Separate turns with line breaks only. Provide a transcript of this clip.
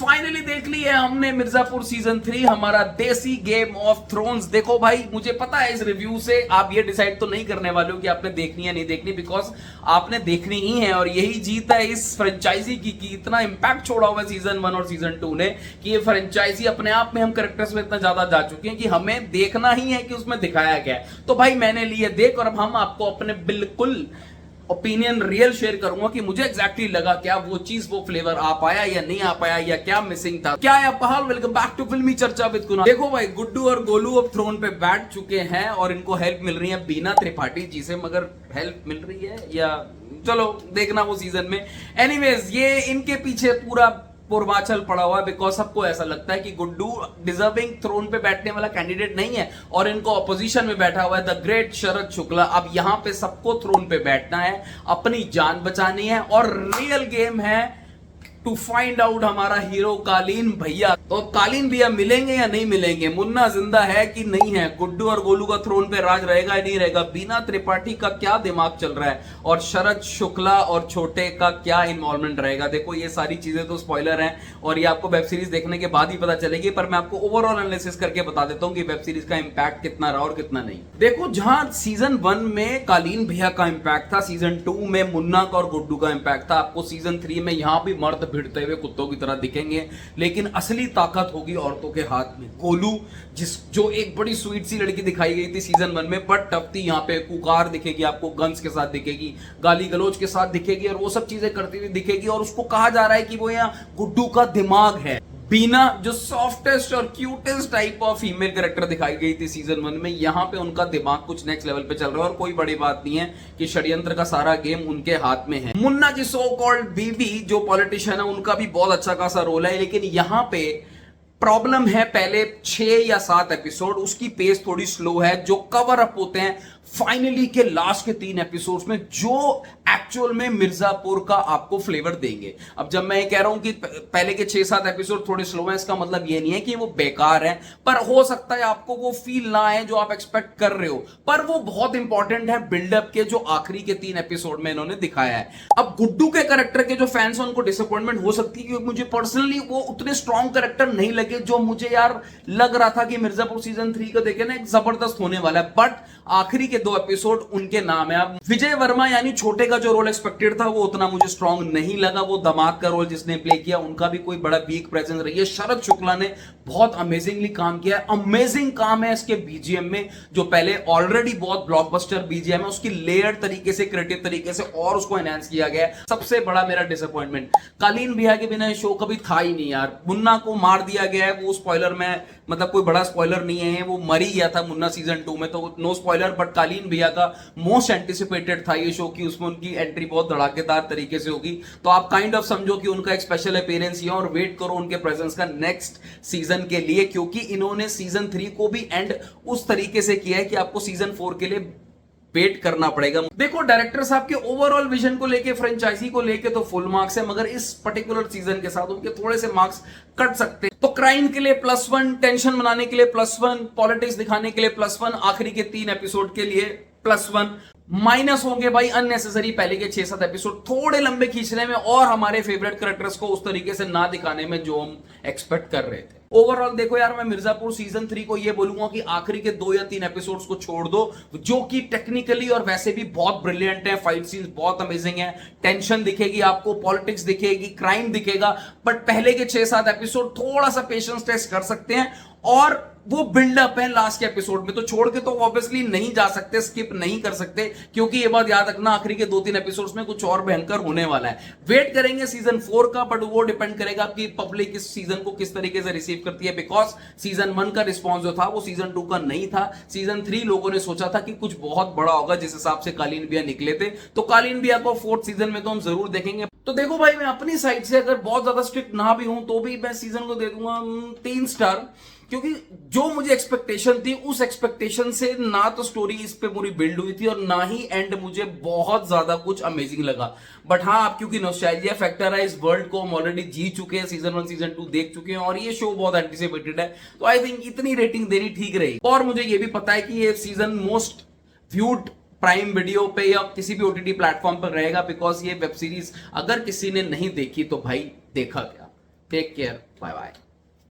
Finally देख ली है हमने मिर्जापुर सीजन 3, हमारा देसी गेम ऑफ थ्रोन्स। देखो भाई, मुझे पता है इस रिव्यू से आप ये डिसाइड तो नहीं करने वाले हो कि आपने देखनी है नहीं देखनी, बिकॉज आपने देखनी ही है। और यही जीत है इस फ्रेंचाइजी की कि इतना इंपैक्ट छोड़ा हुआ है सीजन 1 और सीजन 2 ने कि ये फ्रेंचाइजी अपने आप में हम कैरेक्टर्स में इतना ज्यादा जा चुके हैं कि हमें देखना ही है कि उसमें दिखाया गया है। तो भाई मैंने लिए देख, और अब हम आपको अपने बिल्कुल ओपिनियन रियल शेयर करूंगा कि मुझे एग्जैक्टली लगा क्या वो चीज, वो फ्लेवर आ पाया या नहीं आ पाया, या क्या मिसिंग था। क्या है आपका हाल? वेलकम बैक टू फिल्मी चर्चा विद कुणाल। देखो भाई, गुड्डू और गोलू अब थ्रोन पे बैठ चुके हैं और इनको हेल्प मिल रही है बीना त्रिपाठी जी से, मगर हेल्प मिल रही है या चलो देखना वो सीजन में। एनीवेज, ये इनके पीछे पूरा पूर्वांचल पड़ा हुआ है, बिकॉज सबको ऐसा लगता है कि गुड्डू डिजर्विंग थ्रोन पे बैठने वाला कैंडिडेट नहीं है और इनको अपोजिशन में बैठा हुआ है द ग्रेट शरद शुक्ला। अब यहां पे सबको थ्रोन पे बैठना है, अपनी जान बचानी है, और रियल गेम है टू फाइंड आउट हमारा हीरो कालीन भैया। तो कालीन भैया मिलेंगे या नहीं मिलेंगे? मुन्ना जिंदा है कि नहीं है? गुड्डू और गोलू का थ्रोन पे राज रहेगा या नहीं रहेगा? बीना त्रिपाठी का क्या दिमाग चल रहा है? और शरद शुक्ला और छोटे का क्या इन्वॉल्वमेंट रहेगा? देखो, ये सारी चीजें तो स्पॉइलर हैं और ये आपको वेब सीरीज देखने के बाद ही पता चलेगी, पर मैं आपको ओवरऑल एनालिसिस करके बता देता हूं कि वेब सीरीज का इंपैक्ट कितना रहा और कितना नहीं। देखो, जहां सीजन 1 में कालीन भैया का इंपैक्ट था, सीजन 2 में मुन्ना का और गुड्डू का इंपैक्ट था। आपको सीजन 3 में यहां भी मर्द भिड़ते हुए कुत्तों की तरह दिखेंगे, लेकिन असली ताकत होगी औरतों के हाथ में। गोलू जो एक बड़ी स्वीट सी लड़की दिखाई गई थी सीजन 1 में, बट टफ थी, यहाँ पे कुकार दिखेगी आपको, गन्स के साथ दिखेगी, गाली गलौज के साथ दिखेगी, और वो सब चीजें करती हुई दिखेगी। और उसको कहा जा रहा है कि वो यहाँ गुड्डू का दिमाग है। बीना जो सॉफ्टेस्ट और cutest type of female character दिखाई गई थी सीजन 1 में, यहां पे उनका दिमाग कुछ नेक्स्ट लेवल पे चल रहा है। और कोई बड़ी बात नहीं है कि षड्यंत्र का सारा गेम उनके हाथ में है। मुन्ना की सो कॉल्ड बीबी जो पॉलिटिशियन है, उनका भी बहुत अच्छा खासा रोल है, लेकिन यहां पे प्रॉब्लम है पहले 6 या 7 एपिसोड उसकी पेस थोड़ी स्लो है, जो कवर अप होते हैं फाइनली के लास्ट के 3 एपिसोड्स में, जो एक्चुअल में मिर्जापुर का आपको फ्लेवर देंगे। अब जब मैं ये कह रहा हूं कि पहले के 6-7 एपिसोड थोड़े स्लो हैं, इसका मतलब ये नहीं है कि वो बेकार हैं, पर हो सकता है आपको वो फील ना आए जो आप एक्सपेक्ट कर रहे हो, पर वो बहुत इंपॉर्टेंट है बिल्डअप के, जो आखिरी के 3 एपिसोड में इन्होंने दिखाया है। अब गुड्डू के कैरेक्टर के जो फैंस हैं उनको डिसअपॉइंटमेंट हो सकती है, क्योंकि मुझे पर्सनली वो उतने स्ट्रॉन्ग कैरेक्टर नहीं लगे जो मुझे यार लग रहा था कि मिर्जापुर सीजन 3 को देखे ना एक जबरदस्त होने वाला है। बट आखिरी के 2 एपिसोड उनके नाम है। अब विजय वर्मा यानी छोटे का जो रोल एक्सपेक्टेड था वो उतना मुझे स्ट्रॉन्ग नहीं लगा। वो दामाद का रोल जिसने प्ले किया, उनका भी कोई बड़ा वीक प्रेजेंस रही है। शरद शुक्ला ने बहुत अमेजिंगली काम किया है। अमेजिंग काम है इसके बीजीएम में, जो पहले ऑलरेडी बहुत ब्लॉकबस्टर बीजीएम है, उसकी लेयर्ड तरीके से, क्रिएटिव तरीके से और उसको एनहांस किया गया है। सबसे बड़ा मेरा डिसअपॉइंटमेंट कालीन भैया के बिना शो कभी था ही नहीं यार। मुन्ना को मार दिया गया है, वो स्पॉइलर में, मतलब कोई बड़ा स्पॉइलर नहीं है, वो मर ही गया था मुन्ना सीजन 2 में, तो नो स्पॉइलर। बट कालीन भैया का मोस्ट एंटिसिपेटेड था ये शो कि उसमें उनकी एंट्री बहुत धड़ाकेदार तरीके से होगी, तो आप काइंड ऑफ समझो कि उनका एक स्पेशल अपीयरेंस ही है, और वेट करो उनके प्रेजेंस का नेक्स्ट सीजन के लिए, क्योंकि इन्होंने सीजन 3 को भी एंड उस तरीके से किया है कि आपको सीजन 4 के लिए वेट करना पड़ेगा। देखो, डायरेक्टर साहब के ओवरऑल विजन को लेके, फ्रेंचाइजी को लेके तो फुल मार्क्स है, मगर इस पर्टिकुलर सीजन के साथ उनके थोड़े से मार्क्स कट सकते हैं। तो क्राइम के लिए +1, टेंशन बनाने के लिए +1, पॉलिटिक्स दिखाने के लिए +1, आखिरी के 3 एपिसोड के लिए +1। माइनस होंगे भाई अननेसेसरी पहले के 6-7 एपिसोड थोड़े लंबे खींचने में, और हमारे फेवरेट कैरेक्टर्स को उस तरीके से ना दिखाने में जो हम एक्सपेक्ट कर रहे थे। ओवरऑल देखो यार, मैं मिर्जापुर सीजन 3 को ये बोलूंगा कि आखिरी के 2 या 3 एपिसोड्स को छोड़ दो, जो कि टेक्निकली और वैसे भी बहुत ब्रिलियंट है। फाइट सीन्स बहुत अमेजिंग है, टेंशन दिखेगी आपको, पॉलिटिक्स दिखेगी, क्राइम दिखेगा। बट पहले के 6-7 एपिसोड थोड़ा सा पेशेंस टेस्ट कर सकते हैं, और वो बिल्डअप है लास्ट के एपिसोड में, तो छोड़ के तो ऑब्वियसली नहीं जा सकते, स्किप नहीं कर सकते, क्योंकि ये बात याद रखना, आखिरी के 2-3 एपिसोड्स में कुछ और भयंकर होने वाला है। वेट करेंगे सीजन 4 का, बट वो डिपेंड करेगा कि पब्लिक इस सीजन को किस तरीके से रिसीव करती है, बिकॉज सीजन 1 का रिस्पॉन्स जो था वो सीजन 2 का नहीं था। सीजन 3 लोगों ने सोचा था कि कुछ बहुत बड़ा होगा, जिस हिसाब से कालीन भैया निकले थे, तो कालीन भैया को 4th सीजन में तो हम जरूर देखेंगे। तो देखो भाई, मैं अपनी साइड से अगर बहुत ज्यादा स्ट्रिक्ट ना भी हूं, तो भी मैं सीजन को दे दूंगा 3 स्टार, क्योंकि जो मुझे एक्सपेक्टेशन थी उस एक्सपेक्टेशन से ना तो स्टोरी इस पे पूरी बिल्ड हुई थी, और ना ही एंड मुझे बहुत ज्यादा कुछ अमेजिंग लगा। बट हाँ, आप क्योंकि नॉस्टैल्जिया फैक्टर है, इस वर्ल्ड को हम ऑलरेडी जी चुके हैं, सीजन 1 सीजन 2 देख चुके हैं, और ये शो बहुत एंटिसिपेटेड है, तो आई थिंक इतनी रेटिंग देनी ठीक रही। और मुझे ये भी पता है कि ये season most viewed prime video पे या किसी भी ओटीटी प्लेटफॉर्म पर रहेगा, बिकॉज ये वेब सीरीज अगर किसी ने नहीं देखी तो भाई देखा क्या। Take care. Bye bye.